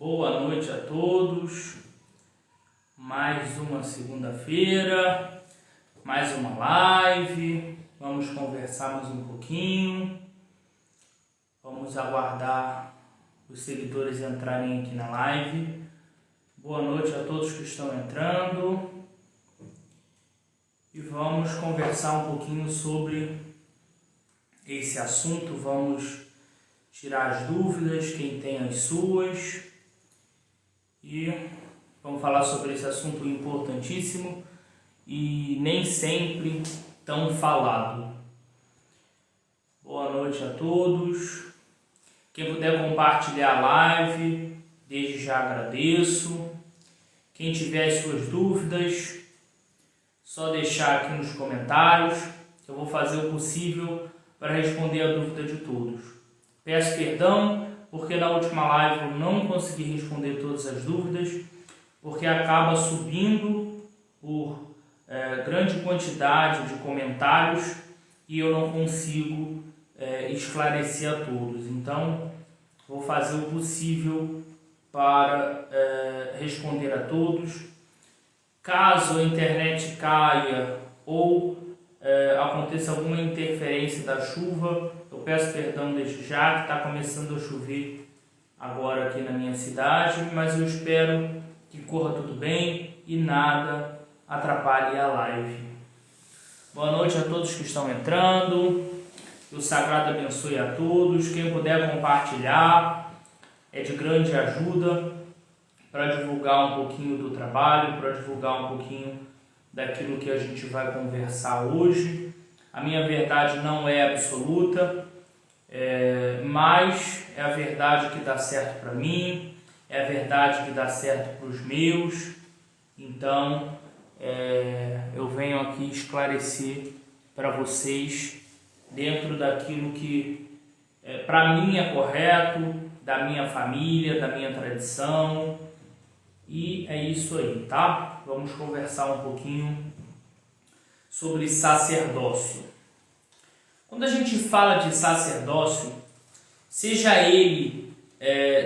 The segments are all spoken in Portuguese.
Boa noite a todos, mais uma segunda-feira, mais uma live, vamos conversar mais um pouquinho, vamos aguardar os seguidores entrarem aqui na live. Boa noite a todos que estão entrando e vamos conversar um pouquinho sobre esse assunto, vamos tirar as dúvidas, quem tem as suas. E vamos falar sobre esse assunto importantíssimo e nem sempre tão falado. Boa noite a todos. Quem puder compartilhar a live, desde já agradeço. Quem tiver as suas dúvidas, só deixar aqui nos comentários, que eu vou fazer o possível para responder a dúvida de todos. Peço perdão, porque na última live eu não consegui responder todas as dúvidas, porque acaba subindo por grande quantidade de comentários e eu não consigo esclarecer a todos. Então, vou fazer o possível para responder a todos. Caso a internet caia ou aconteça alguma interferência da chuva, eu peço perdão desde já, que está começando a chover agora aqui na minha cidade, mas eu espero que corra tudo bem e nada atrapalhe a live. Boa noite a todos que estão entrando, que o Sagrado abençoe a todos. Quem puder compartilhar é de grande ajuda para divulgar um pouquinho do trabalho, para divulgar um pouquinho daquilo que a gente vai conversar hoje. A minha verdade não é absoluta, mas é a verdade que dá certo para mim, é a verdade que dá certo para os meus. Então, eu venho aqui esclarecer para vocês dentro daquilo que para mim é correto, da minha família, da minha tradição. E é isso aí, tá? Vamos conversar um pouquinho sobre sacerdócio. Quando a gente fala de sacerdócio, seja ele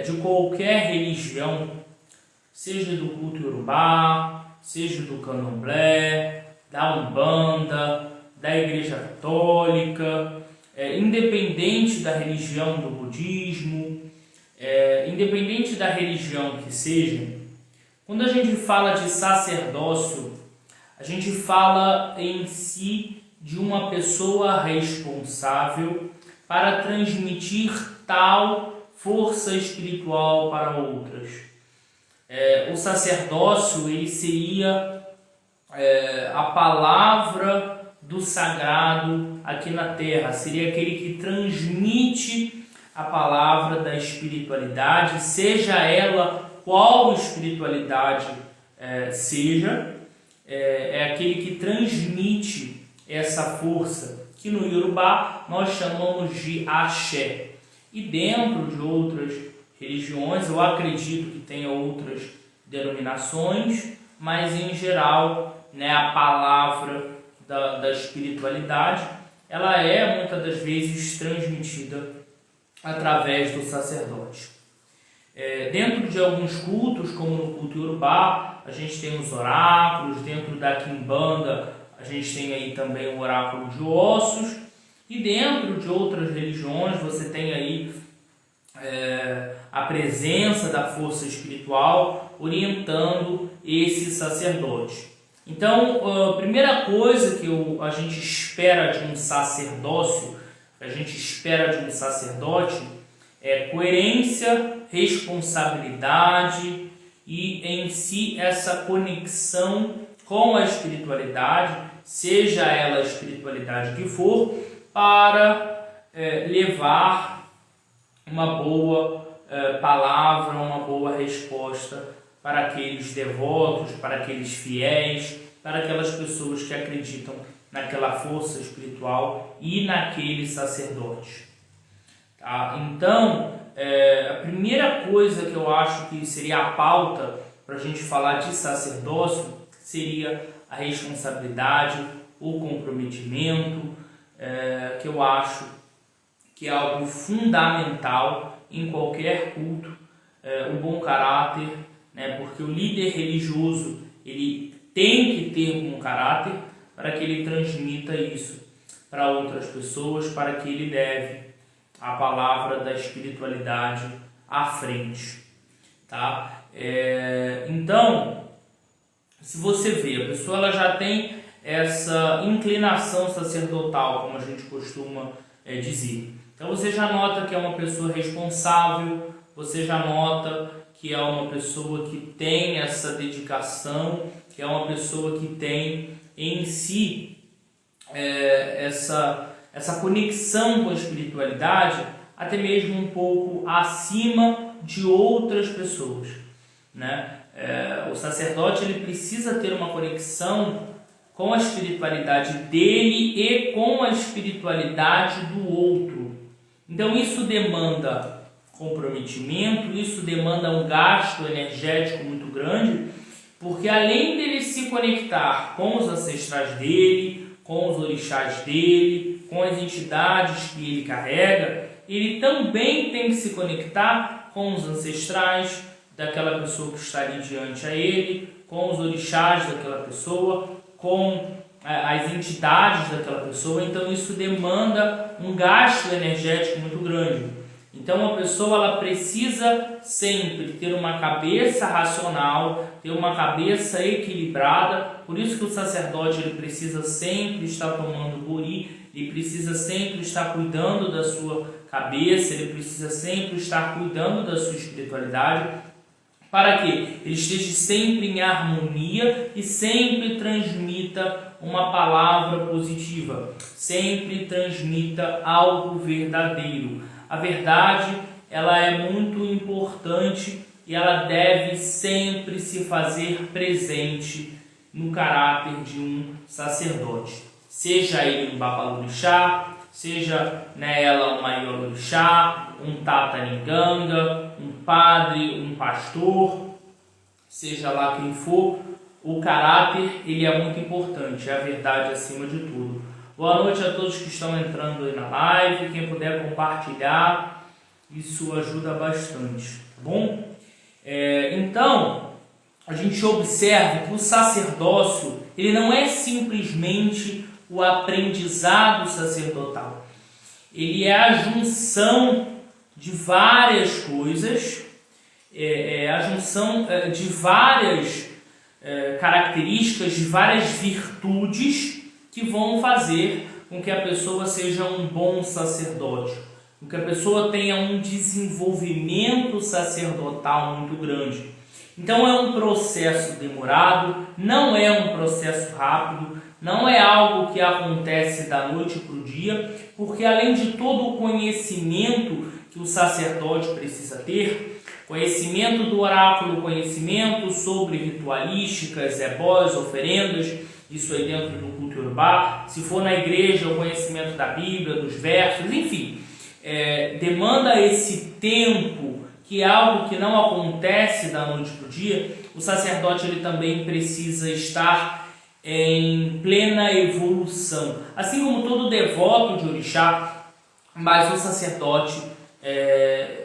de qualquer religião, seja do culto iorubá, seja do candomblé, da umbanda, da igreja católica, independente da religião do budismo, independente da religião que seja, quando a gente fala de sacerdócio, a gente fala em si de uma pessoa responsável para transmitir tal força espiritual para outras. O sacerdócio ele seria a palavra do sagrado aqui na Terra, seria aquele que transmite a palavra da espiritualidade, seja ela qual espiritualidade seja, é aquele que transmite essa força, que no Iorubá nós chamamos de axé. E dentro de outras religiões, eu acredito que tenha outras denominações, mas em geral, a palavra da espiritualidade, ela é muitas das vezes transmitida através do sacerdote. Dentro de alguns cultos, como no culto iorubá, a gente tem os oráculos, dentro da quimbanda a gente tem aí também o oráculo de ossos, e dentro de outras religiões você tem aí a presença da força espiritual orientando esse sacerdote. Então, a primeira coisa que a gente espera de um sacerdócio, a gente espera de um sacerdote, é coerência, responsabilidade e em si essa conexão com a espiritualidade, seja ela a espiritualidade que for, para levar uma boa palavra, uma boa resposta para aqueles devotos, para aqueles fiéis, para aquelas pessoas que acreditam naquela força espiritual e naquele sacerdote. Tá? Então, a primeira coisa que eu acho que seria a pauta para a gente falar de sacerdócio seria a responsabilidade, o comprometimento, que eu acho que é algo fundamental em qualquer culto o bom caráter, né? Porque o líder religioso ele tem que ter um bom caráter para que ele transmita isso para outras pessoas, para que ele leve a palavra da espiritualidade à frente, tá? Então, se você vê, a pessoa ela já tem essa inclinação sacerdotal, como a gente costuma dizer. Então você já nota que é uma pessoa responsável, você já nota que é uma pessoa que tem essa dedicação, que é uma pessoa que tem em si essa conexão com a espiritualidade, até mesmo um pouco acima de outras pessoas, né? O sacerdote ele precisa ter uma conexão com a espiritualidade dele e com a espiritualidade do outro. Então isso demanda comprometimento, isso demanda um gasto energético muito grande, porque além dele se conectar com os ancestrais dele, com os orixás dele, com as entidades que ele carrega, ele também tem que se conectar com os ancestrais daquela pessoa que está ali diante a ele, com os orixás daquela pessoa, com as entidades daquela pessoa. Então isso demanda um gasto energético muito grande. Então a pessoa ela precisa sempre ter uma cabeça racional, ter uma cabeça equilibrada. Por isso que o sacerdote ele precisa sempre estar tomando guri, ele precisa sempre estar cuidando da sua cabeça, ele precisa sempre estar cuidando da sua espiritualidade, para que ele esteja sempre em harmonia e sempre transmita uma palavra positiva, sempre transmita algo verdadeiro. A verdade ela é muito importante e ela deve sempre se fazer presente no caráter de um sacerdote. Seja ele um babalorixá, seja ela um aiolorixá, um tataninganga, um padre, um pastor, seja lá quem for, o caráter ele é muito importante, é a verdade acima de tudo. Boa noite a todos que estão entrando aí na live, quem puder compartilhar, isso ajuda bastante, tá bom? Então, a gente observa que o sacerdócio ele não é simplesmente o aprendizado sacerdotal, ele é a junção de várias coisas, a junção de várias características, de várias virtudes que vão fazer com que a pessoa seja um bom sacerdote, com que a pessoa tenha um desenvolvimento sacerdotal muito grande. Então é um processo demorado, não é um processo rápido, não é algo que acontece da noite para o dia, porque além de todo o conhecimento que o sacerdote precisa ter, conhecimento do oráculo, conhecimento sobre ritualísticas, ebós, oferendas, isso aí dentro do culto Yorubá, se for na igreja, o conhecimento da Bíblia, dos versos, enfim, demanda esse tempo, que é algo que não acontece da noite para o dia. O sacerdote ele também precisa estar em plena evolução, assim como todo devoto de orixá, mas o sacerdote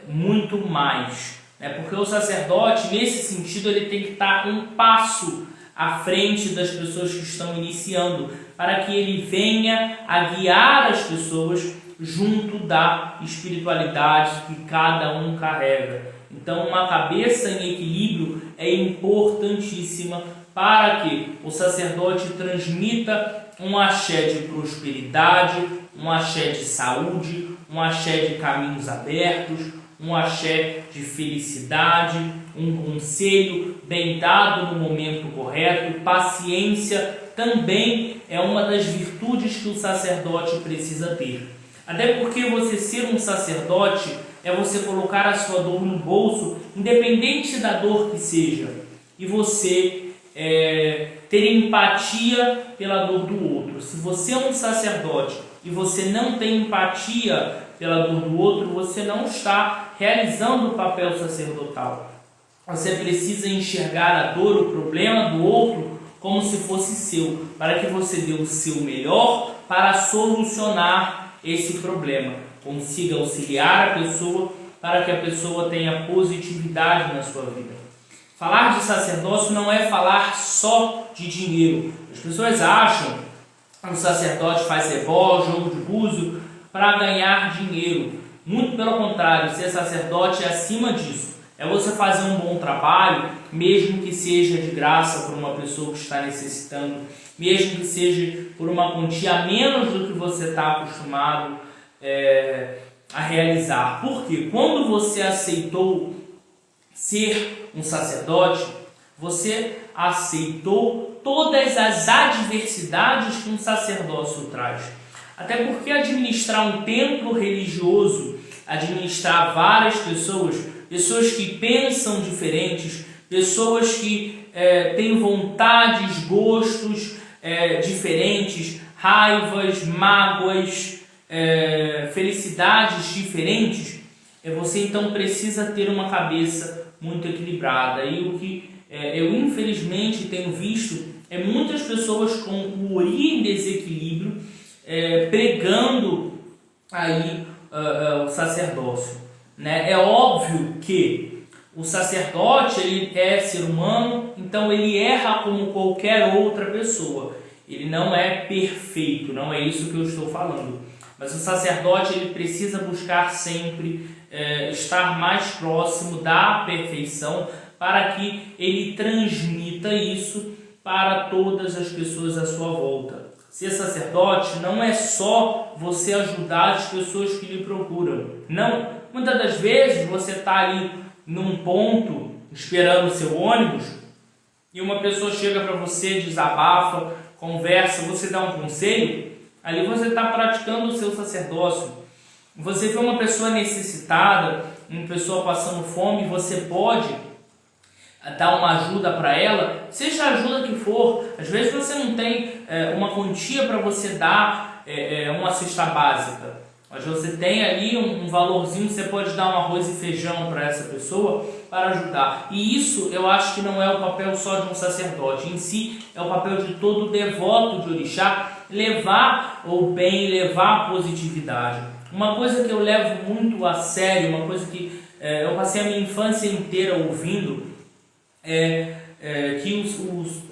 muito mais, porque o sacerdote nesse sentido ele tem que estar um passo à frente das pessoas que estão iniciando, para que ele venha a guiar as pessoas junto da espiritualidade que cada um carrega. Então uma cabeça em equilíbrio é importantíssima para que o sacerdote transmita um axé de prosperidade, um axé de saúde, um axé de caminhos abertos, um axé de felicidade, um conselho bem dado no momento correto. Paciência também é uma das virtudes que o sacerdote precisa ter. Até porque você ser um sacerdote é você colocar a sua dor no bolso, independente da dor que seja, e você ter empatia pela dor do outro. Se você é um sacerdote e você não tem empatia pela dor do outro, você não está realizando o papel sacerdotal. Você precisa enxergar a dor, o problema do outro como se fosse seu, para que você dê o seu melhor para solucionar esse problema, consiga auxiliar a pessoa para que a pessoa tenha positividade na sua vida. Falar de sacerdócio não é falar só de dinheiro. As pessoas acham que o sacerdote faz ebó, jogo de búzio para ganhar dinheiro. Muito pelo contrário, ser sacerdote é acima disso. É você fazer um bom trabalho, mesmo que seja de graça por uma pessoa que está necessitando, mesmo que seja por uma quantia menos do que você está acostumado a realizar. Porque quando você aceitou ser um sacerdote, você aceitou todas as adversidades que um sacerdócio traz. Até porque administrar um templo religioso, administrar várias pessoas que pensam diferentes, pessoas que têm vontades, gostos diferentes, raivas, mágoas, felicidades diferentes, você então precisa ter uma cabeça muito equilibrada. E o que eu infelizmente tenho visto é muitas pessoas com o ori desequilíbrio pregando aí o sacerdócio, né? É óbvio que o sacerdote ele é ser humano, então ele erra como qualquer outra pessoa. Ele não é perfeito, não é isso que eu estou falando. Mas o sacerdote ele precisa buscar sempre estar mais próximo da perfeição para que ele transmita isso para todas as pessoas à sua volta. Ser sacerdote não é só você ajudar as pessoas que lhe procuram. Não, muitas das vezes você está ali num ponto esperando o seu ônibus e uma pessoa chega para você, desabafa, conversa, você dá um conselho, ali você está praticando o seu sacerdócio. Você vê uma pessoa necessitada, uma pessoa passando fome, você pode dar uma ajuda para ela, seja a ajuda que for. Às vezes você não tem uma quantia para você dar uma cesta básica, mas você tem ali um valorzinho, você pode dar um arroz e feijão para essa pessoa para ajudar. E isso eu acho que não é o papel só de um sacerdote, em si é o papel de todo devoto de orixá, levar o bem, levar a positividade. Uma coisa que eu levo muito a sério, uma coisa que eu passei a minha infância inteira ouvindo, que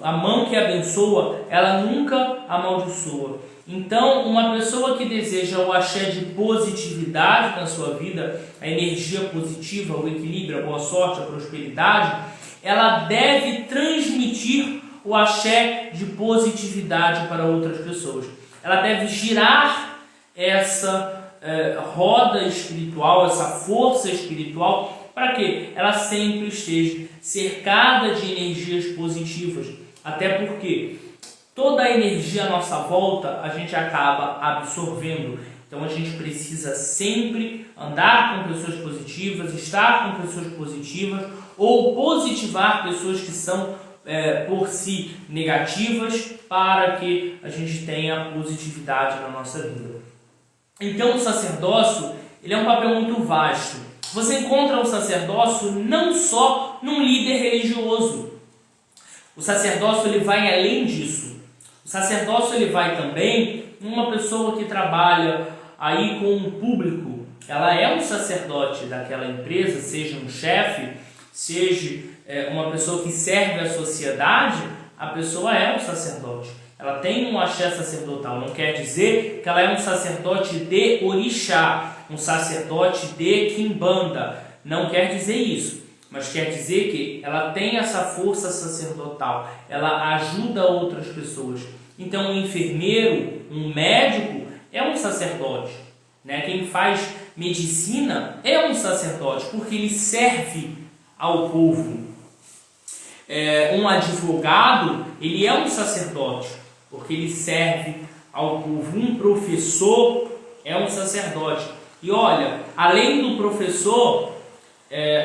a mão que abençoa, ela nunca amaldiçoa. Então, uma pessoa que deseja o axé de positividade na sua vida, a energia positiva, o equilíbrio, a boa sorte, a prosperidade, ela deve transmitir o axé de positividade para outras pessoas. Ela deve girar essa roda espiritual, essa força espiritual, para que ela sempre esteja cercada de energias positivas. Até porque toda a energia à nossa volta a gente acaba absorvendo. Então a gente precisa sempre andar com pessoas positivas, estar com pessoas positivas ou positivar pessoas que são por si negativas, para que a gente tenha positividade na nossa vida. Então o sacerdócio ele é um papel muito vasto. Você encontra o sacerdócio não só num líder religioso. O sacerdócio ele vai além disso. O sacerdócio ele vai também numa pessoa que trabalha aí com um público. Ela é um sacerdote daquela empresa, seja um chefe, seja uma pessoa que serve a sociedade, a pessoa é um sacerdote. Ela tem um axé sacerdotal, não quer dizer que ela é um sacerdote de orixá, um sacerdote de quimbanda, não quer dizer isso, mas quer dizer que ela tem essa força sacerdotal, ela ajuda outras pessoas. Então um enfermeiro, um médico é um sacerdote, né? Quem faz medicina é um sacerdote, porque ele serve ao povo. Um advogado, ele é um sacerdote, porque ele serve ao povo. Um professor é um sacerdote. E olha, além do professor,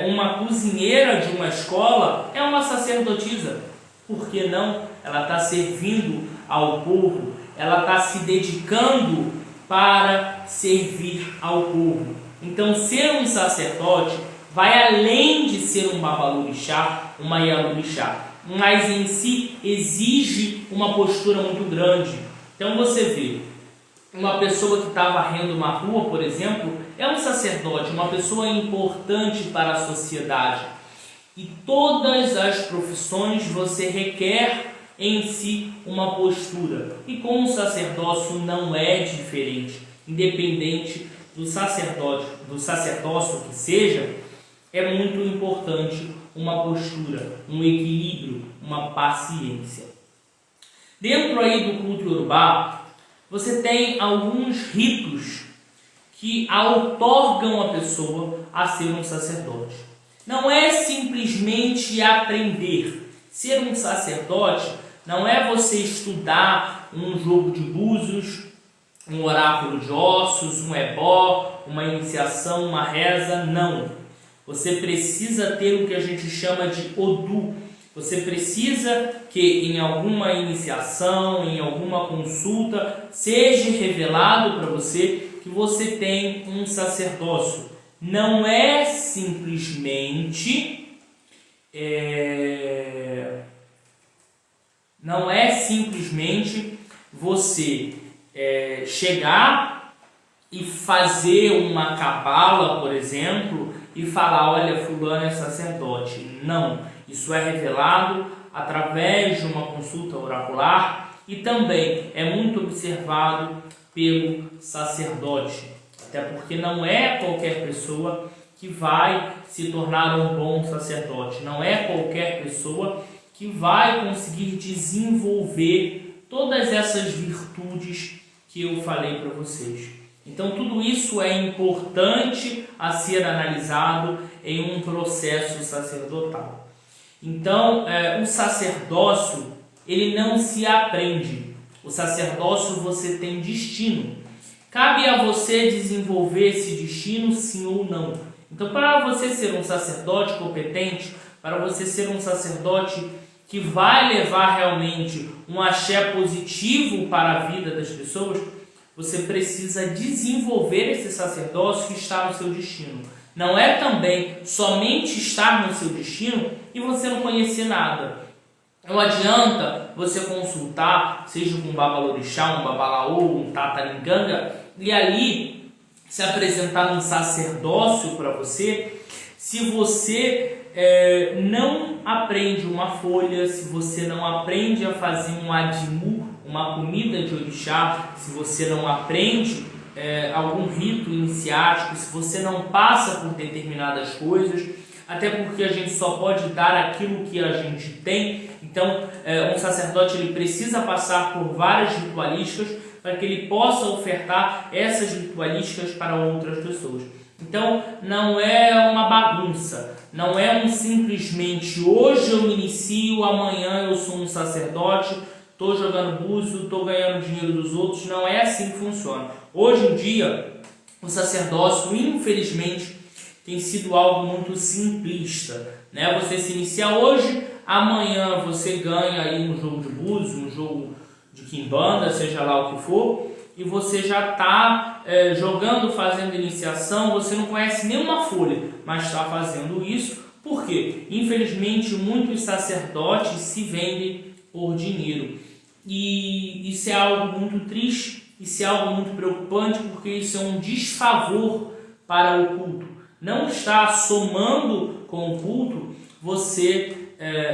uma cozinheira de uma escola é uma sacerdotisa. Por que não? Ela está servindo ao povo, ela está se dedicando para servir ao povo. Então, ser um sacerdote vai além de ser um babalorixá, uma ialorixá, mas em si exige uma postura muito grande. Então você vê, uma pessoa que está varrendo uma rua, por exemplo, é um sacerdote, uma pessoa importante para a sociedade. E todas as profissões você requer em si uma postura. E com o sacerdócio não é diferente. Independente do sacerdócio que seja, é muito importante uma postura, um equilíbrio, uma paciência. Dentro aí do culto iorubá, você tem alguns ritos que outorgam a pessoa a ser um sacerdote. Não é simplesmente aprender. Ser um sacerdote não é você estudar um jogo de búzios, um oráculo de ossos, um ebó, uma iniciação, uma reza, não. Você precisa ter o que a gente chama de Odu. Você precisa que em alguma iniciação, em alguma consulta, seja revelado para você que você tem um sacerdócio. Não é simplesmente você chegar e fazer uma cabala, por exemplo, e falar, olha, fulano é sacerdote. Não, isso é revelado através de uma consulta oracular e também é muito observado pelo sacerdote, até porque não é qualquer pessoa que vai se tornar um bom sacerdote, não é qualquer pessoa que vai conseguir desenvolver todas essas virtudes que eu falei para vocês. Então tudo isso é importante a ser analisado em um processo sacerdotal. Então o sacerdócio, ele não se aprende. O sacerdócio você tem destino. Cabe a você desenvolver esse destino, sim ou não. Então, para você ser um sacerdote competente, para você ser um sacerdote que vai levar realmente um axé positivo para a vida das pessoas, você precisa desenvolver esse sacerdócio que está no seu destino. Não é também somente estar no seu destino e você não conhecer nada. Não adianta você consultar, seja com um babalorixá, um babalaô, um tatalinganga, e ali se apresentar um sacerdócio para você, se você não aprende uma folha, se você não aprende a fazer um adimu, uma comida de orixá, se você não aprende algum rito iniciático, se você não passa por determinadas coisas, até porque a gente só pode dar aquilo que a gente tem. Então, um sacerdote ele precisa passar por várias ritualísticas para que ele possa ofertar essas ritualísticas para outras pessoas. Então, não é uma bagunça, não é um simplesmente hoje eu me inicio, amanhã eu sou um sacerdote, estou jogando búzio, estou ganhando dinheiro dos outros. Não é assim que funciona. Hoje em dia, o sacerdócio, infelizmente, tem sido algo muito simplista, né? Você se inicia hoje, amanhã você ganha aí um jogo de búzio, um jogo de quimbanda, seja lá o que for, e você já está jogando, fazendo iniciação, você não conhece nenhuma folha, mas está fazendo isso. Por quê? Infelizmente, muitos sacerdotes se vendem por dinheiro. E isso é algo muito triste, isso é algo muito preocupante, porque isso é um desfavor para o culto. Não está somando com o culto você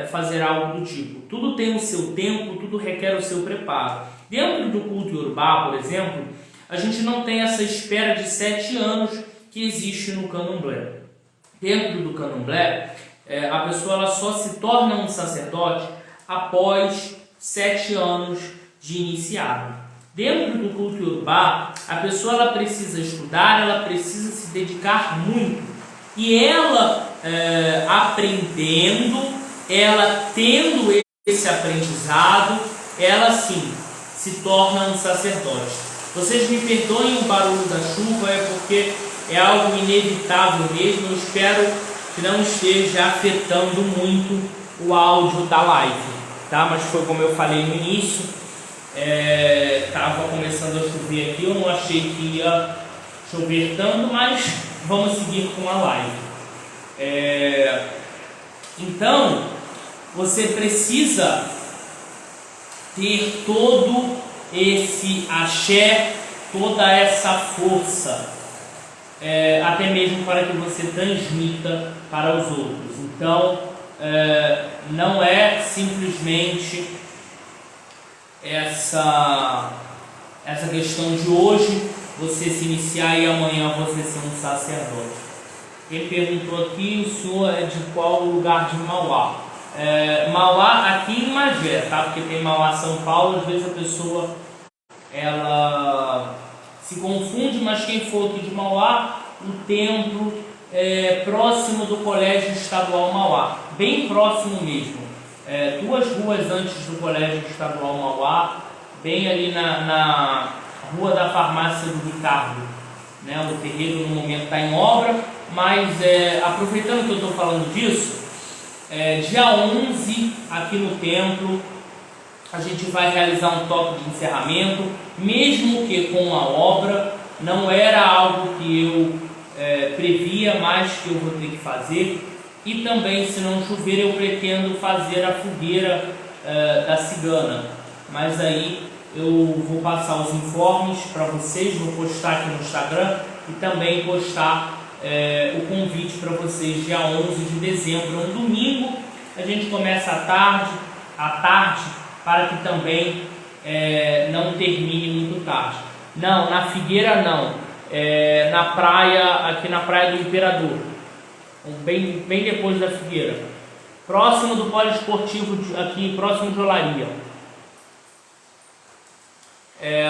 fazer algo do tipo. Tudo tem o seu tempo, tudo requer o seu preparo. Dentro do culto iorubá, por exemplo, a gente não tem essa espera de 7 anos que existe no candomblé. Dentro do candomblé, a pessoa ela só se torna um sacerdote após 7 anos de iniciado. Dentro do culto iorubá, a pessoa ela precisa estudar, ela precisa se dedicar muito. E ela aprendendo, ela tendo esse aprendizado, ela sim se torna um sacerdote. Vocês me perdoem o barulho da chuva, é porque é algo inevitável mesmo. Eu espero que não esteja afetando muito o áudio da live, tá? Mas foi como eu falei no início, estava começando a chover aqui, eu não achei que ia chover tanto, mas vamos seguir com a live. Então, você precisa ter todo esse axé, toda essa força. até mesmo para que você transmita para os outros. Então, não é simplesmente essa questão de hoje você se iniciar e amanhã você ser um sacerdote. Quem perguntou aqui, o senhor é de qual lugar de Mauá? Mauá aqui em Magé, tá? Porque tem Mauá São Paulo, às vezes a pessoa ela se confunde, mas quem for aqui de Mauá, o templo é próximo do Colégio Estadual Mauá, bem próximo mesmo, 2 ruas antes do Colégio Estadual Mauá, bem ali na Rua da Farmácia do Ricardo, né? O terreno no momento está em obra, mas aproveitando que eu estou falando disso, dia 11 aqui no templo a gente vai realizar um toque de encerramento, mesmo que com a obra, não era algo que eu previa, mas que eu vou ter que fazer. E também, se não chover, eu pretendo fazer a fogueira da cigana, mas aí eu vou passar os informes para vocês, vou postar aqui no Instagram e também postar o convite para vocês dia 11 de dezembro, um domingo. A gente começa à tarde, para que também não termine muito tarde. Não, na Figueira não, na praia, aqui na Praia do Imperador, bem depois da Figueira, próximo do poliesportivo, aqui próximo de Olaria.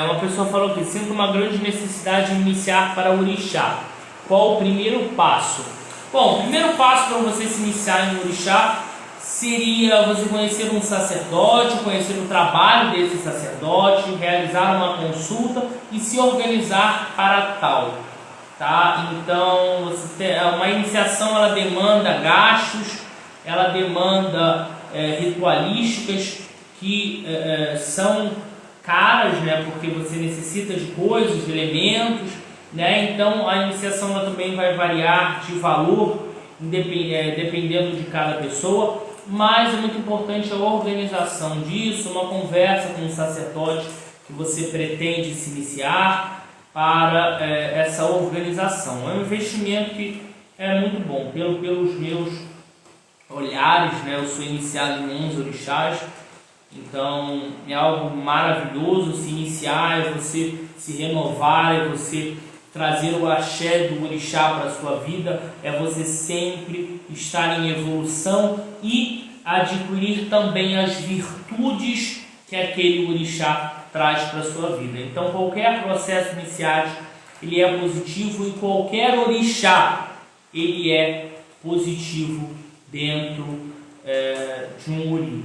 Uma pessoa falou que sinto uma grande necessidade de iniciar para o orixá. Qual o primeiro passo? Bom, o primeiro passo para você se iniciar em orixá seria você conhecer um sacerdote, conhecer o trabalho desse sacerdote, realizar uma consulta e se organizar para tal, tá? Então, uma iniciação ela demanda gastos, ela demanda ritualísticas que são caras, né? Porque você necessita de coisas, de elementos, né? Então, a iniciação ela também vai variar de valor, dependendo de cada pessoa. Mas é muito importante a organização disso, uma conversa com o sacerdote que você pretende se iniciar para essa organização. É um investimento que é muito bom, pelos meus olhares, né? Eu sou iniciado em 11 orixás, então é algo maravilhoso se iniciar, é você se renovar, é você trazer o axé do orixá para a sua vida, é você sempre estar em evolução e adquirir também as virtudes que aquele orixá traz para a sua vida. Então qualquer processo iniciático ele é positivo e qualquer orixá ele é positivo dentro de um ori.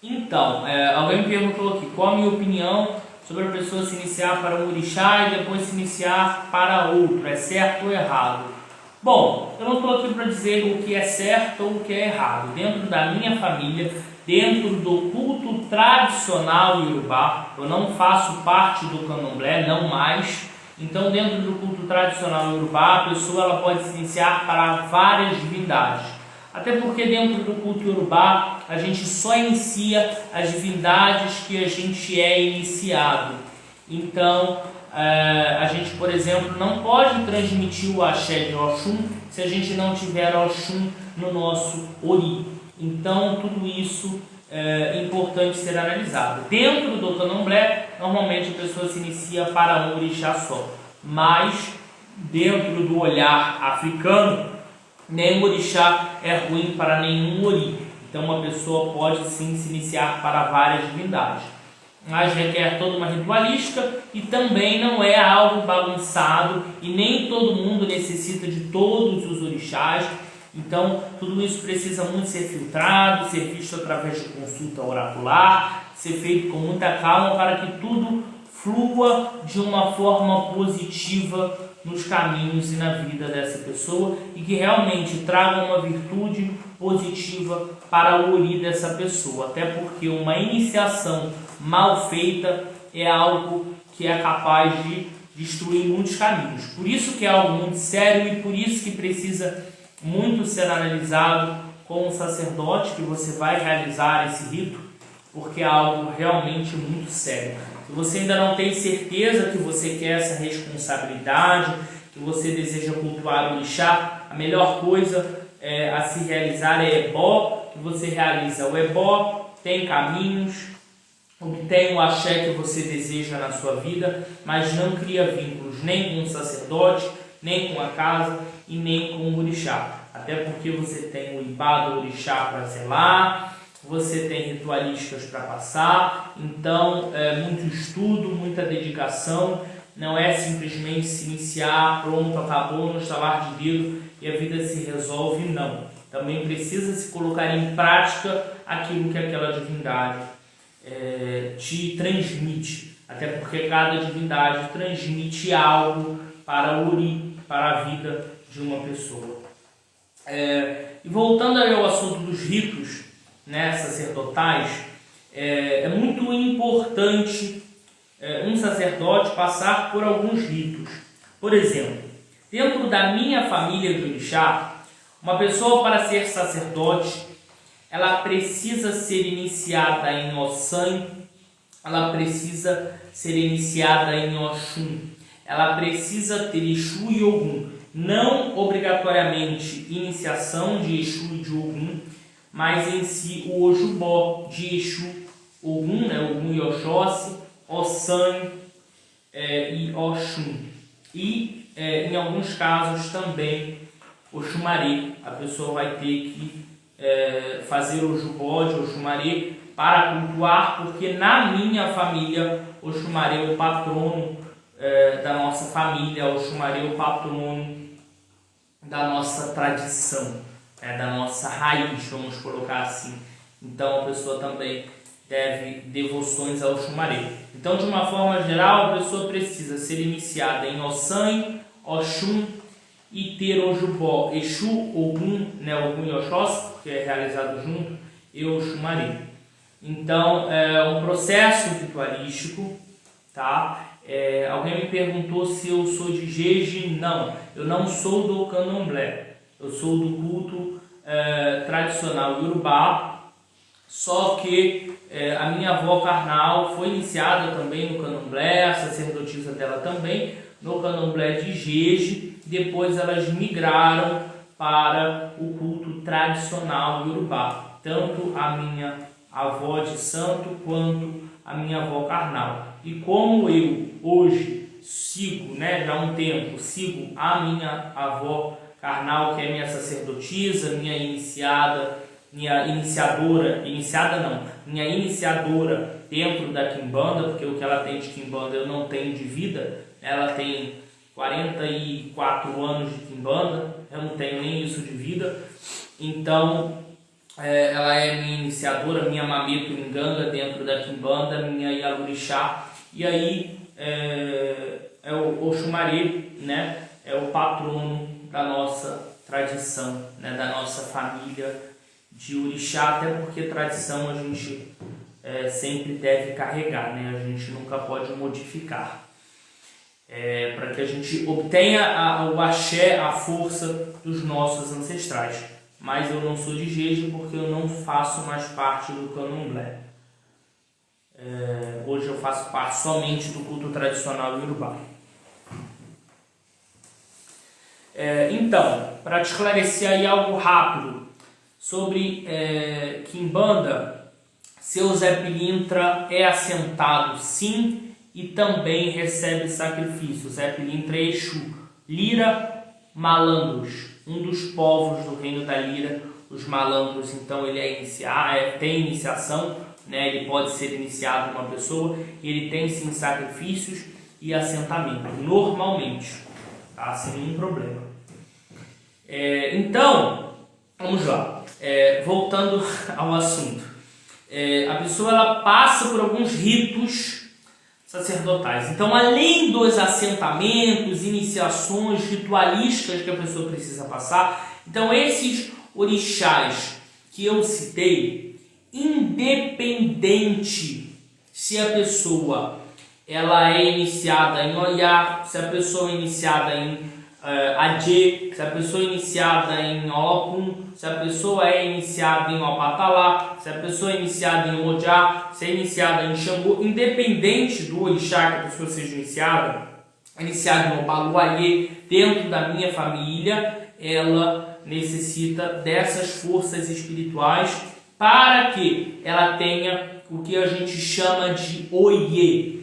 Então, alguém me perguntou aqui qual a minha opinião sobre a pessoa se iniciar para um orixá e depois se iniciar para outro, é certo ou errado? Bom, eu não estou aqui para dizer o que é certo ou o que é errado. Dentro da minha família, dentro do culto tradicional iorubá, eu não faço parte do candomblé, não mais. Então, dentro do culto tradicional iorubá, a pessoa ela pode se iniciar para várias divindades. Até porque dentro do culto iorubá, a gente só inicia as divindades que a gente é iniciado. Então, a gente, por exemplo, não pode transmitir o axé de Oxum se a gente não tiver Oxum no nosso ori. Então, tudo isso é importante ser analisado. Dentro do candomblé, normalmente a pessoa se inicia para um orixá só. Mas, dentro do olhar africano, nenhum orixá é ruim para nenhum ori. Então, uma pessoa pode sim se iniciar para várias divindades. Mas requer toda uma ritualística e também não é algo bagunçado e nem todo mundo necessita de todos os orixás. Então, tudo isso precisa muito ser filtrado, ser visto através de consulta oracular, ser feito com muita calma para que tudo flua de uma forma positiva nos caminhos e na vida dessa pessoa e que realmente traga uma virtude positiva para o ori dessa pessoa. Até porque uma iniciação mal feita é algo que é capaz de destruir muitos caminhos. Por isso que é algo muito sério e por isso que precisa muito ser analisado com o sacerdote que você vai realizar esse rito, porque é algo realmente muito sério. Se você ainda não tem certeza que você quer essa responsabilidade, que você deseja cultuar o orixá, a melhor coisa a se realizar é ebó, que você realiza o ebó, tem caminhos, tem o axé que você deseja na sua vida, mas não cria vínculos nem com o sacerdote, nem com a casa e nem com o orixá. Até porque você tem o ibá do orixá para zelar, você tem ritualísticas para passar, então muito estudo, muita dedicação, não é simplesmente se iniciar, pronto, acabou, no estalar de dedo e a vida se resolve, não. Também precisa se colocar em prática aquilo que aquela divindade te transmite, até porque cada divindade transmite algo para a vida de uma pessoa. E voltando aí ao assunto dos ritos, né, sacerdotais, é muito importante um sacerdote passar por alguns ritos. Por exemplo, dentro da minha família de orixá, uma pessoa para ser sacerdote, ela precisa ser iniciada em Ossan, ela precisa ser iniciada em Oxum, ela precisa ter Exu e Ogum. Não obrigatoriamente iniciação de Exu e de Ogum, mas em si o Ojubó de Exu, Ogum, né, Ogum e Oxóssi, Ossan e Oxum. E em alguns casos também Oxumaré. A pessoa vai ter que fazer o Ojubó de Oxumaré para cultuar, porque na minha família Oxumaré é o patrono da nossa família, Oxumaré é o patrono da nossa tradição, da nossa raiz, vamos colocar assim. Então a pessoa também deve devoções ao Oxumaré. Então, de uma forma geral, a pessoa precisa ser iniciada em Ossan, Oxum e ter Ojubó, Exu, Ogum, né, Ogum e Oxóssi, que é realizado junto, e Oxumaré. Então, é um processo ritualístico, tá? Alguém me perguntou se eu sou de Jeje. Não, eu não sou do Candomblé, eu sou do culto tradicional Yorubá. Só que a minha avó carnal foi iniciada também no Candomblé, a sacerdotisa dela também, no Candomblé de Jeje. Depois elas migraram para o culto tradicional Yorubá, tanto a minha avó de santo quanto a minha avó carnal. E como eu hoje sigo, já há um tempo, sigo a minha avó carnal, que é minha sacerdotisa, minha iniciadora dentro da Quimbanda, porque o que ela tem de Quimbanda eu não tenho de vida. Ela tem 44 anos de Quimbanda, eu não tenho nem isso de vida. Então ela é minha iniciadora, minha Mameto Nganga dentro da Quimbanda, minha Yalorixá. E aí é o Oxumaré, né? É o patrono da nossa tradição, né? Da nossa família de orixá, até porque tradição a gente sempre deve carregar, né? A gente nunca pode modificar. Para que a gente obtenha o axé, a força dos nossos ancestrais. Mas eu não sou de Jeje porque eu não faço mais parte do Candomblé. Hoje eu faço parte somente do culto tradicional Yorubá. Então, para te esclarecer aí algo rápido sobre Quimbanda, seu Zé Pilintra é assentado sim e também recebe sacrifício. Zé Pilintra é Exu, Lira, Malandros, um dos povos do reino da Lira. Os malandros, então, ele tem iniciação, né? Ele pode ser iniciado uma pessoa e ele tem sim sacrifícios e assentamento, normalmente, tá? Sem nenhum problema. Então, vamos lá. Voltando ao assunto. A pessoa ela passa por alguns ritos sacerdotais. Então, além dos assentamentos, iniciações ritualísticas que a pessoa precisa passar, então esses orixás que eu citei, independente se a pessoa ela é iniciada em Oyá, se a pessoa é iniciada em Adê, se a pessoa é iniciada em Olokun, se a pessoa é iniciada em Opatalá, se a pessoa é iniciada em Omojá, se é iniciada em Xangô, independente do orixá que a pessoa seja iniciada em Obaluayê, dentro da minha família, ela necessita dessas forças espirituais para que ela tenha o que a gente chama de Oiê.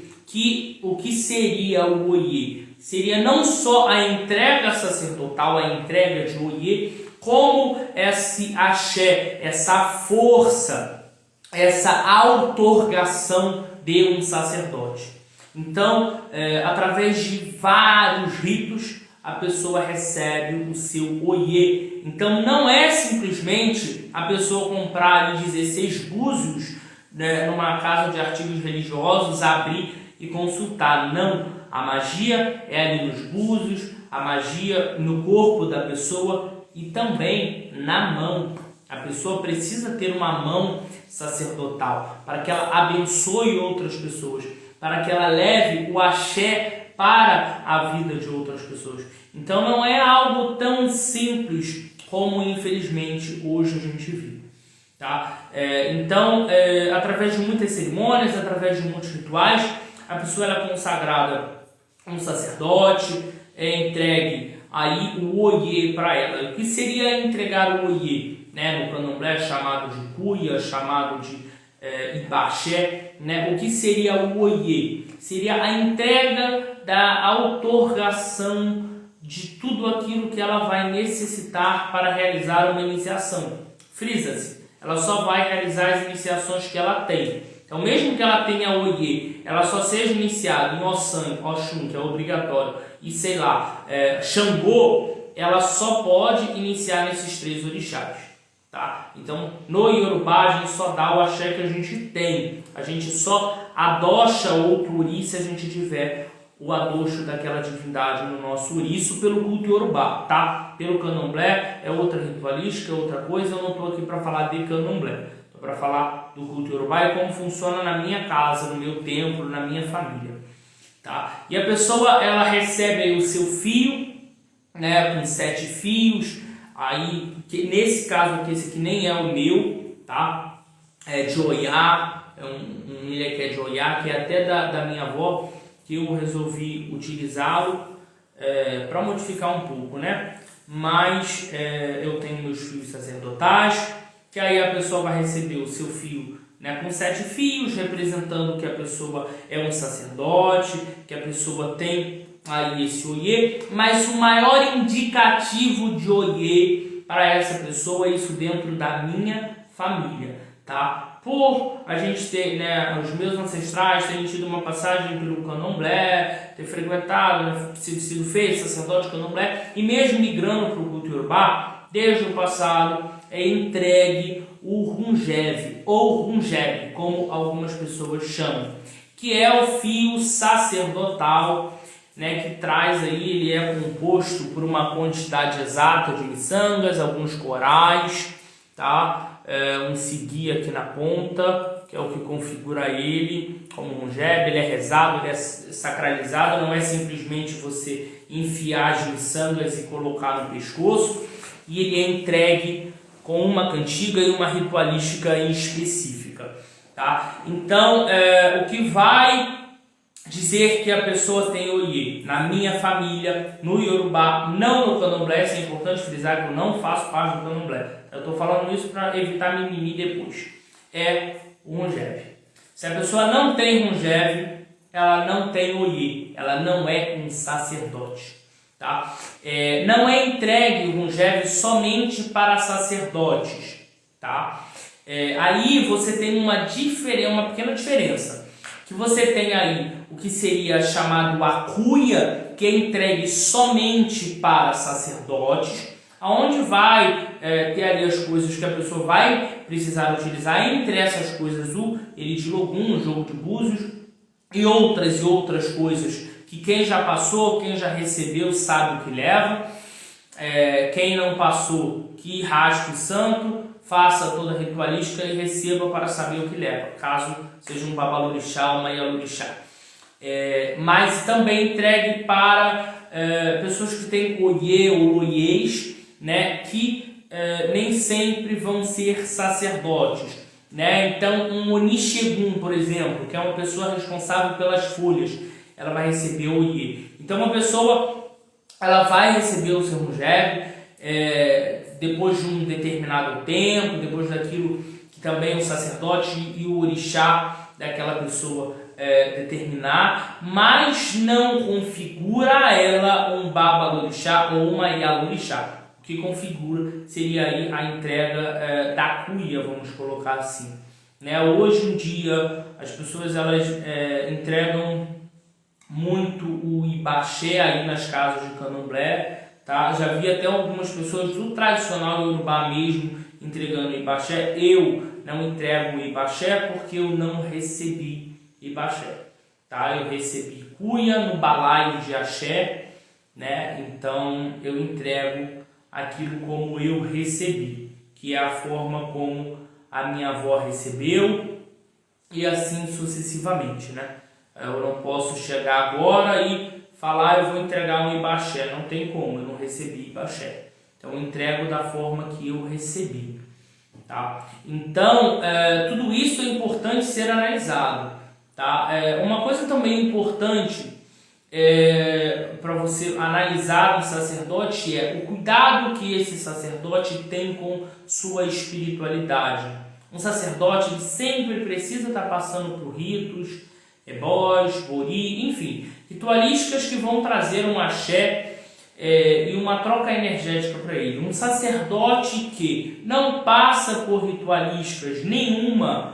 O que seria o Oiê? Seria não só a entrega sacerdotal, a entrega de Oiê, como esse axé, essa força, essa outorgação de um sacerdote. Então, através de vários ritos, a pessoa recebe o seu Oiê. Então, não é simplesmente a pessoa comprar 16 búzios, né, numa casa de artigos religiosos, abrir e consultar. Não. A magia é ali nos búzios, a magia no corpo da pessoa e também na mão. A pessoa precisa ter uma mão sacerdotal para que ela abençoe outras pessoas, para que ela leve o axé para a vida de outras pessoas. Então não é algo tão simples como infelizmente hoje a gente vive. Tá? Então, através de muitas cerimônias, através de muitos rituais, a pessoa ela é consagrada a um sacerdote, é entregue aí o Oiê para ela. O que seria entregar o Oiê? Né? No candomblé chamado de cuia, chamado de ibaxé, né? O que seria o Oiê? Seria a entrega da outorgação de tudo aquilo que ela vai necessitar para realizar uma iniciação. Frisa-se, ela só vai realizar as iniciações que ela tem. Então, mesmo que ela tenha Oiê, ela só seja iniciada em Ossan, Oxum, que é obrigatório, e sei lá, Xangô, ela só pode iniciar nesses 3 orixás. Tá? Então, no Yorubá, a gente só dá o axé que a gente tem. A gente só adocha outro uri se a gente tiver o adocho daquela divindade no nosso uri. Isso pelo culto Yorubá, tá? Pelo candomblé é outra ritualística, é outra coisa. Eu não estou aqui para falar de candomblé. Para falar do culto Yorubá e como funciona na minha casa, no meu templo, na minha família, tá? E a pessoa ela recebe aí o seu fio, né, com 7 fios, aí nesse caso aqui esse aqui nem é o meu, tá? É de Oiá, é um milho que é de Oiá, que é até da minha avó, que eu resolvi utilizá-lo para modificar um pouco, né? Mas eu tenho meus fios sacerdotais, que aí a pessoa vai receber o seu fio, né, com 7 fios, representando que a pessoa é um sacerdote, que a pessoa tem aí esse Oiê, mas o maior indicativo de Oiê para essa pessoa é isso dentro da minha família, tá? Por a gente ter, né, os meus ancestrais terem tido uma passagem pelo candomblé, ter frequentado, né, sido feito sacerdote candomblé, e mesmo migrando para o culto Yorubá, desde o passado, é entregue o Runjev, ou Runjeb, como algumas pessoas chamam, que é o fio sacerdotal, né, que traz aí, ele é composto por uma quantidade exata de miçangas, alguns corais, tá? Um segui aqui na ponta, que é o que configura ele como Runjeb. Ele é rezado, ele é sacralizado, não é simplesmente você enfiar as miçangas e colocar no pescoço, e ele é entregue com uma cantiga e uma ritualística específica, tá? Então, o que vai dizer que a pessoa tem Oiê na minha família, no Yorubá, não no candomblé, isso é importante frisar que eu não faço parte do candomblé. Eu estou falando isso para evitar mimimi depois. É o Runjev. Se a pessoa não tem Runjev, ela não tem Oiê, ela não é um sacerdote. Tá? Não é entregue o Runjev somente para sacerdotes, tá? Aí você tem uma pequena diferença, que você tem aí o que seria chamado a cuia, que é entregue somente para sacerdotes, aonde vai ter ali as coisas que a pessoa vai precisar utilizar, entre essas coisas o Eridilogum, o jogo de búzios, e outras coisas que quem já passou, quem já recebeu, sabe o que leva. Quem não passou, que rasgue o santo, faça toda a ritualística e receba para saber o que leva, caso seja um babalorixá ou uma ialorixá. Mas também entregue para pessoas que têm oiê ou oiês, né, que nem sempre vão ser sacerdotes, né? Então, um Onishegun, por exemplo, que é uma pessoa responsável pelas folhas, ela vai receber oiê. Então, uma pessoa, ela vai receber o seu Mugebe depois de um determinado tempo, depois daquilo que também o sacerdote e o orixá daquela pessoa determinar, mas não configura ela um babalorixá ou uma ialorixá. O que configura seria aí a entrega da cuia, vamos colocar assim, né? Hoje em dia as pessoas elas entregam muito o ibaxé aí nas casas de candomblé, tá? Já vi até algumas pessoas do tradicional Yorubá mesmo entregando ibaxé. Eu não entrego o ibaxé porque eu não recebi ibaxé, tá? Eu recebi cuia no balaio de axé, né? Então eu entrego aquilo como eu recebi, que é a forma como a minha avó recebeu e assim sucessivamente, né? Eu não posso chegar agora e falar eu vou entregar um ibaxé, não tem como, eu não recebi ibaxé. Então eu entrego da forma que eu recebi, tá? Então tudo isso é importante ser analisado, tá? Uma coisa também importante para você analisar um sacerdote é o cuidado que esse sacerdote tem com sua espiritualidade. Um sacerdote ele sempre precisa estar passando por ritos, ebós, bori, enfim, ritualísticas que vão trazer um axé e uma troca energética para ele. Um sacerdote que não passa por ritualísticas nenhuma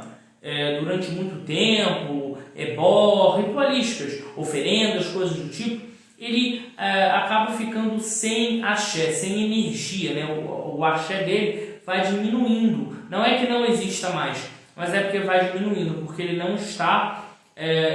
durante muito tempo, ebó, ritualísticas, oferendas, coisas do tipo, ele acaba ficando sem axé, sem energia, né? O axé dele vai diminuindo. Não é que não exista mais, mas é porque vai diminuindo, porque ele não está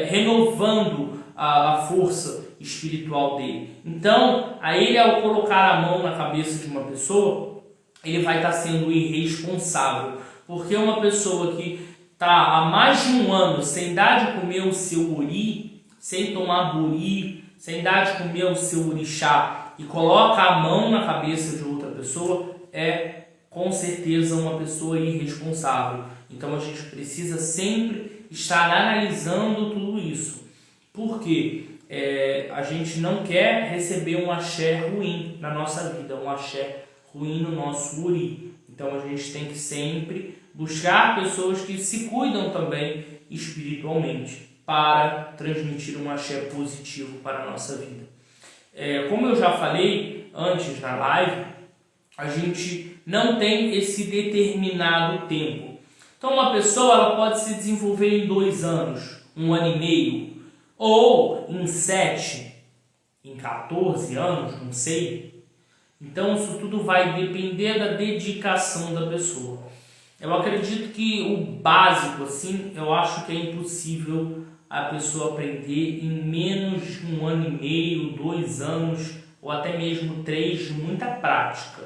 renovando a força espiritual dele. Então, a ele ao colocar a mão na cabeça de uma pessoa, ele vai estar sendo irresponsável, porque uma pessoa que está há mais de um ano sem dar de comer o seu ori, sem tomar buri, sem dar de comer o seu orixá e coloca a mão na cabeça de outra pessoa, é com certeza uma pessoa irresponsável. Então a gente precisa sempre estar analisando tudo isso, porque a gente não quer receber um axé ruim na nossa vida, um axé ruim no nosso uri. Então a gente tem que sempre buscar pessoas que se cuidam também espiritualmente para transmitir um axé positivo para a nossa vida. Como eu já falei antes na live, a gente não tem esse determinado tempo. Então uma pessoa ela pode se desenvolver em 2 anos, 1 ano e meio, ou em 7, em 14 anos, não sei. Então isso tudo vai depender da dedicação da pessoa. Eu acredito que o básico, assim, eu acho que é impossível a pessoa aprender em menos de 1 ano e meio, 2 anos, ou até mesmo 3 de muita prática,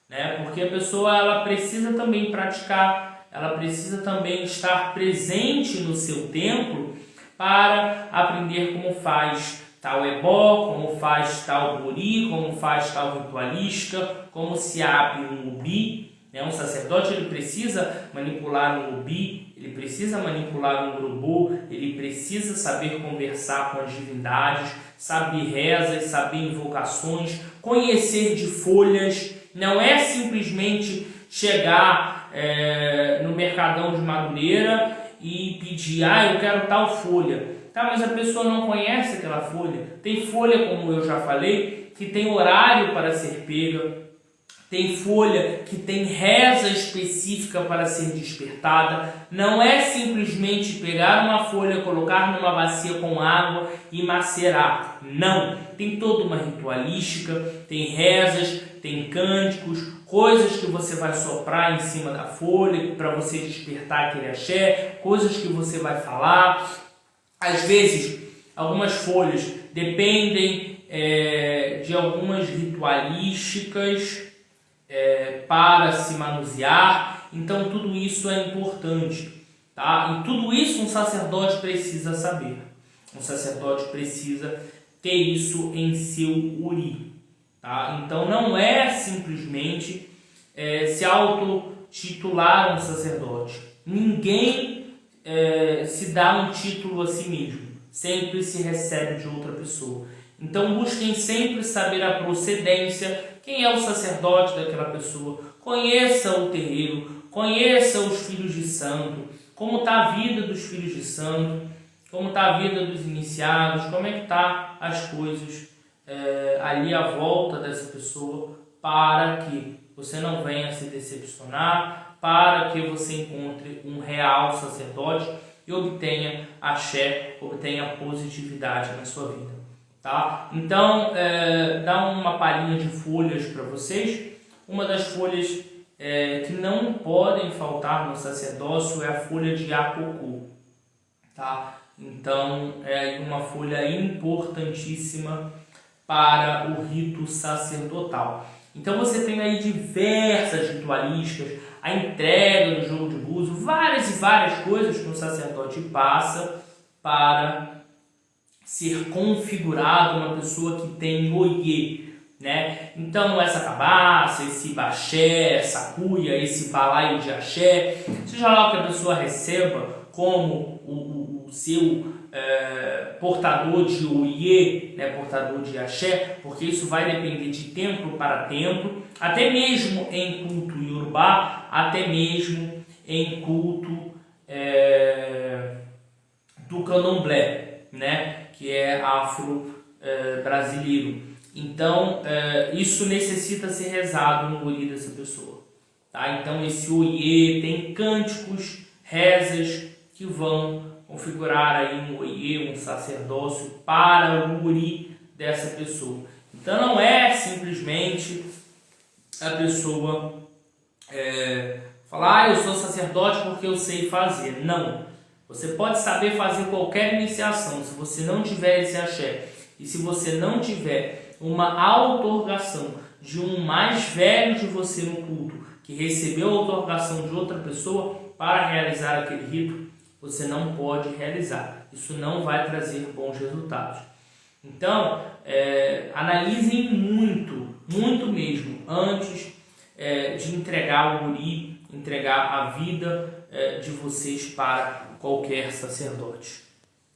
né? Porque a pessoa ela precisa também praticar, ela precisa também estar presente no seu templo para aprender como faz tal ebó, como faz tal buri, como faz tal ritualística, como se abre um ubi. Um sacerdote ele precisa manipular um ubi, ele precisa manipular um urubô, ele precisa saber conversar com as divindades, saber rezas, saber invocações, conhecer de folhas. Não é simplesmente chegar no Mercadão de Madureira e pedir, eu quero tal folha. Tá, mas a pessoa não conhece aquela folha. Tem folha, como eu já falei, que tem horário para ser pega. Tem folha que tem reza específica para ser despertada. Não é simplesmente pegar uma folha, colocar numa bacia com água e macerar. Não. Tem toda uma ritualística, tem rezas, tem cânticos, coisas que você vai soprar em cima da folha para você despertar aquele axé, coisas que você vai falar. Às vezes, algumas folhas dependem de algumas ritualísticas para se manusear, então tudo isso é importante, tá? E tudo isso um sacerdote precisa saber, um sacerdote precisa ter isso em seu uri. Tá? Então não é simplesmente se autotitular um sacerdote. Ninguém se dá um título a si mesmo. Sempre se recebe de outra pessoa. Então busquem sempre saber a procedência, quem é o sacerdote daquela pessoa. Conheça o terreiro, conheça os filhos de santo, como está a vida dos filhos de santo, como está a vida dos iniciados, como é que está as coisas ali à volta dessa pessoa, para que você não venha se decepcionar, para que você encontre um real sacerdote e obtenha axé, obtenha positividade na sua vida. Tá? Então, dá uma palhinha de folhas para vocês. Uma das folhas que não podem faltar no sacerdócio é a folha de acocô. Tá? Então, é uma folha importantíssima para o rito sacerdotal. Então, você tem aí diversas ritualísticas, a entrega do jogo de búzio, várias e várias coisas que um sacerdote passa para ser configurado uma pessoa que tem oiê, né? Então essa cabaça, esse baxé, essa cuia, esse balaio de axé, seja lá o que a pessoa receba como o seu portador de oiê, né? Portador de axé, porque isso vai depender de templo para templo, até mesmo em culto iorubá, até mesmo em culto do candomblé, né? Que é afro-brasileiro. Então, isso necessita ser rezado no uri dessa pessoa. Tá? Então, esse oiê tem cânticos, rezas que vão configurar aí um oiê, um sacerdócio para o uri dessa pessoa. Então, não é simplesmente a pessoa falar, eu sou sacerdote porque eu sei fazer. Não. Você pode saber fazer qualquer iniciação, se você não tiver esse axé e se você não tiver uma autorgação de um mais velho de você no culto, que recebeu a autorgação de outra pessoa para realizar aquele rito, você não pode realizar. Isso não vai trazer bons resultados. Então, analisem muito, muito mesmo, antes de entregar o uri, entregar a vida de vocês para qualquer sacerdote.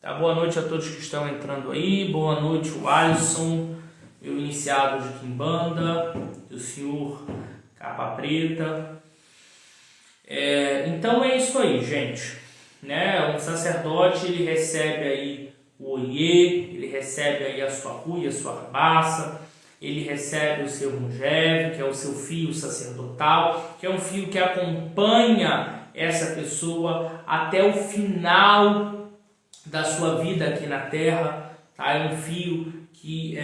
Tá? Boa noite a todos que estão entrando aí. Boa noite, o Alisson, meu iniciado de Quimbanda, o senhor Capa Preta. Então é isso aí, gente. Né? Um sacerdote, ele recebe aí o oiê, ele recebe aí a sua cuia, a sua cabaça, ele recebe o seu mungeve, que é o seu fio sacerdotal, que é um fio que acompanha essa pessoa até o final da sua vida aqui na Terra. Tá? É um fio que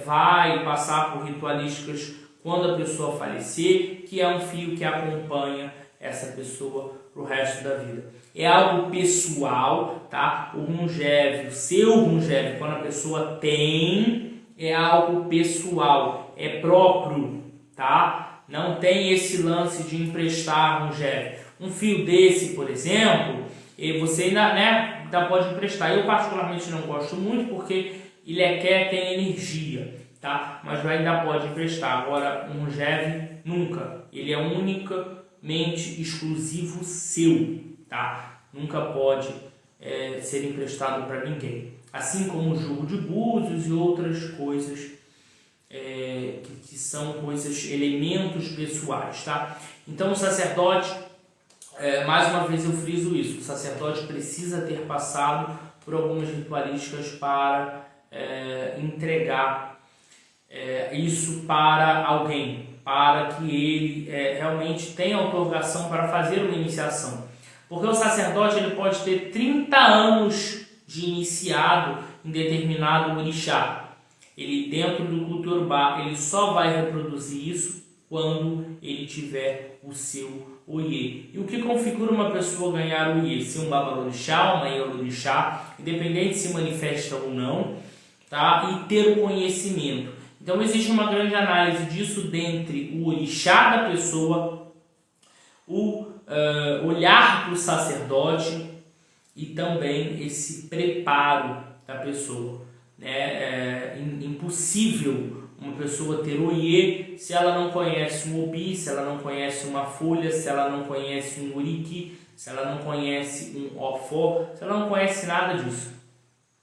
vai passar por ritualísticas quando a pessoa falecer, que é um fio que acompanha essa pessoa para o resto da vida. É algo pessoal, tá? O mungeve, o seu mungeve, quando a pessoa tem, é algo pessoal, é próprio, tá? Não tem esse lance de emprestar mungeve. Um fio desse, por exemplo, você ainda pode emprestar. Eu particularmente não gosto muito porque ele tem energia, tá? Mas ainda pode emprestar. Agora, um mungeve, nunca. Ele é unicamente exclusivo seu, tá? Nunca pode ser emprestado para ninguém. Assim como o jogo de búzios e outras coisas que são elementos pessoais, tá? Então, o sacerdote, mais uma vez eu friso isso, o sacerdote precisa ter passado por algumas ritualísticas para entregar isso para alguém, para que ele realmente tenha autorização para fazer uma iniciação. Porque o sacerdote ele pode ter 30 anos de iniciado em determinado orixá. Ele, dentro do culto iorubá, ele só vai reproduzir isso quando ele tiver o seu oiê. E o que configura uma pessoa ganhar o oiê? Se um babalorixá, uma iororixá, independente se manifesta ou não, tá? E ter o conhecimento. Então existe uma grande análise disso dentre o orixá da pessoa, o olhar para o sacerdote e também esse preparo da pessoa. né? Impossível uma pessoa ter oiê se ela não conhece um obi, se ela não conhece uma folha, se ela não conhece um uriki, se ela não conhece um ofó, se ela não conhece nada disso,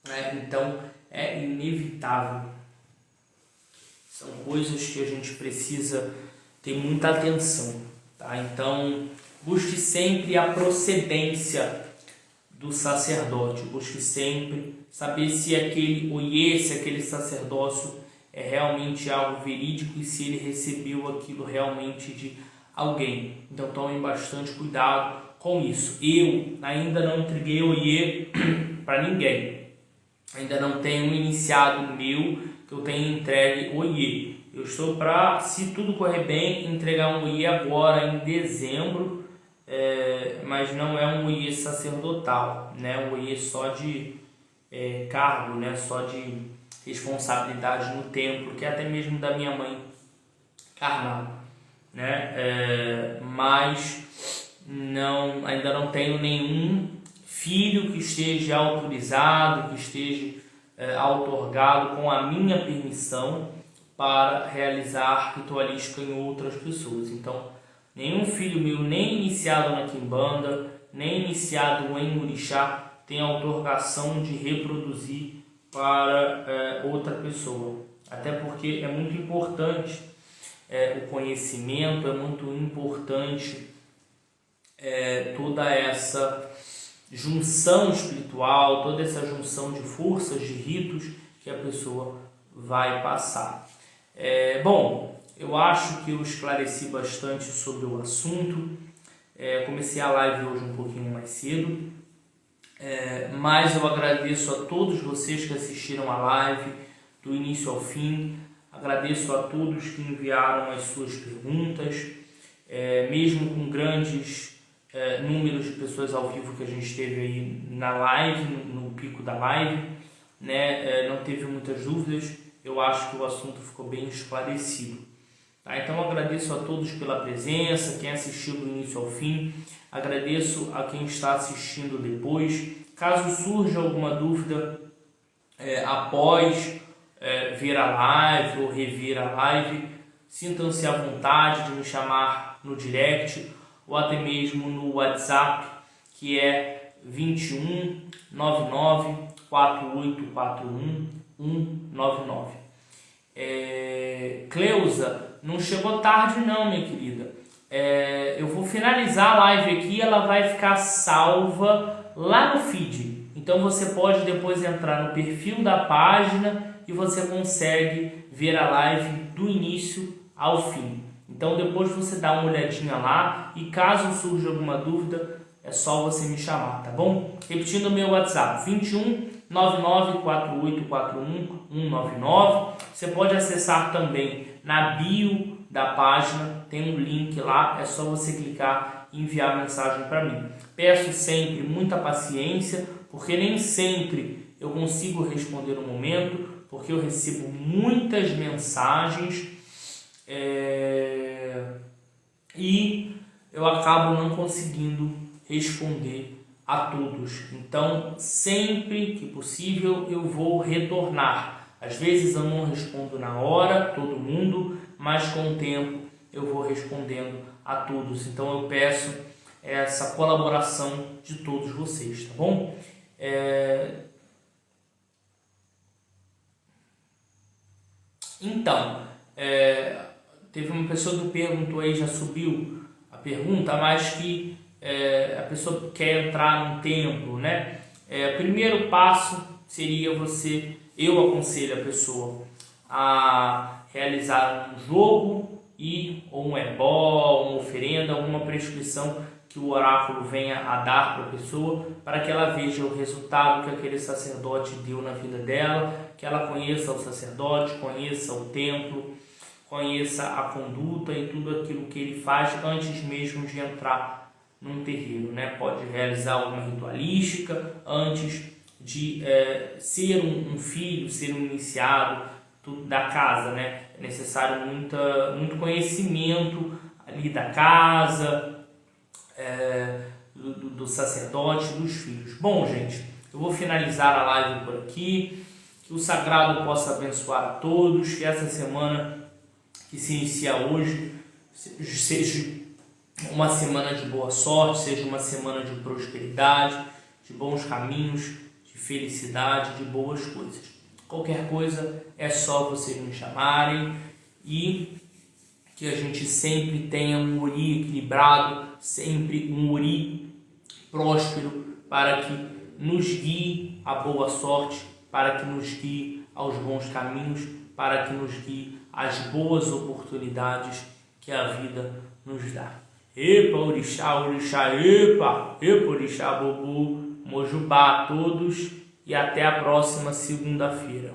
né? Então é inevitável. São coisas que a gente precisa ter muita atenção, tá? Então busque sempre a procedência do sacerdote, busque sempre saber se aquele oiê, se aquele sacerdócio é realmente algo verídico e se ele recebeu aquilo realmente de alguém. Então tomem bastante cuidado com isso. Eu ainda não entreguei oiê para ninguém. Ainda não tenho um iniciado meu que eu tenha entregue oiê. Eu estou para, se tudo correr bem, entregar um oiê agora em dezembro, mas não é um oiê sacerdotal, né? Um oiê só de cargo, né? Só de responsabilidade no templo, que é até mesmo da minha mãe carnal, né? Mas ainda não tenho nenhum filho que esteja autorizado, que esteja outorgado com a minha permissão para realizar ritualística em outras pessoas. Então, nenhum filho meu, nem iniciado na quimbanda, nem iniciado em orixá, tem a outorgação de reproduzir para outra pessoa. Até porque é muito importante o conhecimento, é muito importante toda essa junção espiritual, toda essa junção de forças, de ritos que a pessoa vai passar. Bom, eu acho que eu esclareci bastante sobre o assunto. Comecei a live hoje um pouquinho mais cedo, mas eu agradeço a todos vocês que assistiram a live do início ao fim. Agradeço a todos que enviaram as suas perguntas, mesmo com grandes números de pessoas ao vivo que a gente teve aí na live, no pico da live, né? Não teve muitas dúvidas. Eu acho que o assunto ficou bem esclarecido. Tá? Então eu agradeço a todos pela presença, quem assistiu do início ao fim. Agradeço a quem está assistindo depois. Caso surja alguma dúvida após ver a live ou rever a live, sintam-se à vontade de me chamar no direct ou até mesmo no WhatsApp, que é 21 99 4841 199. Cleusa, não chegou tarde não, minha querida. Eu vou finalizar a live aqui, ela vai ficar salva lá no feed. Então você pode depois entrar no perfil da página e você consegue ver a live do início ao fim. Então depois você dá uma olhadinha lá e caso surja alguma dúvida, é só você me chamar, tá bom? Repetindo o meu WhatsApp, 21 99 4841 199. Você pode acessar também na bio da página, tem um link lá, é só você clicar e enviar mensagem para mim. Peço sempre muita paciência, porque nem sempre eu consigo responder no momento, porque eu recebo muitas mensagens e eu acabo não conseguindo responder a todos. Então, sempre que possível, eu vou retornar. Às vezes eu não respondo na hora, todo mundo, mas com o tempo eu vou respondendo a todos. Então, eu peço essa colaboração de todos vocês, tá bom? Então, teve uma pessoa que perguntou aí, já subiu a pergunta, mas que a pessoa quer entrar num templo, né? O primeiro passo seria eu aconselho a pessoa a realizar um jogo ou um ebó, uma oferenda, alguma prescrição que o oráculo venha a dar para a pessoa, para que ela veja o resultado que aquele sacerdote deu na vida dela, que ela conheça o sacerdote, conheça o templo, conheça a conduta e tudo aquilo que ele faz antes mesmo de entrar num terreiro, né? Pode realizar alguma ritualística antes de ser um filho, ser um iniciado da casa, né? É necessário muito conhecimento ali da casa, do sacerdote, dos filhos. Bom, gente, eu vou finalizar a live por aqui. Que o sagrado possa abençoar a todos, que essa semana que se inicia hoje seja uma semana de boa sorte, seja uma semana de prosperidade, de bons caminhos, de felicidade, de boas coisas. Qualquer coisa é só vocês me chamarem, e que a gente sempre tenha um Ori equilibrado, sempre um Ori próspero, para que nos guie à boa sorte, para que nos guie aos bons caminhos, para que nos guie às boas oportunidades que a vida nos dá. Epa, orixá, orixá, epa, epa, orixá, bobu, mojubá a todos, e até a próxima segunda-feira.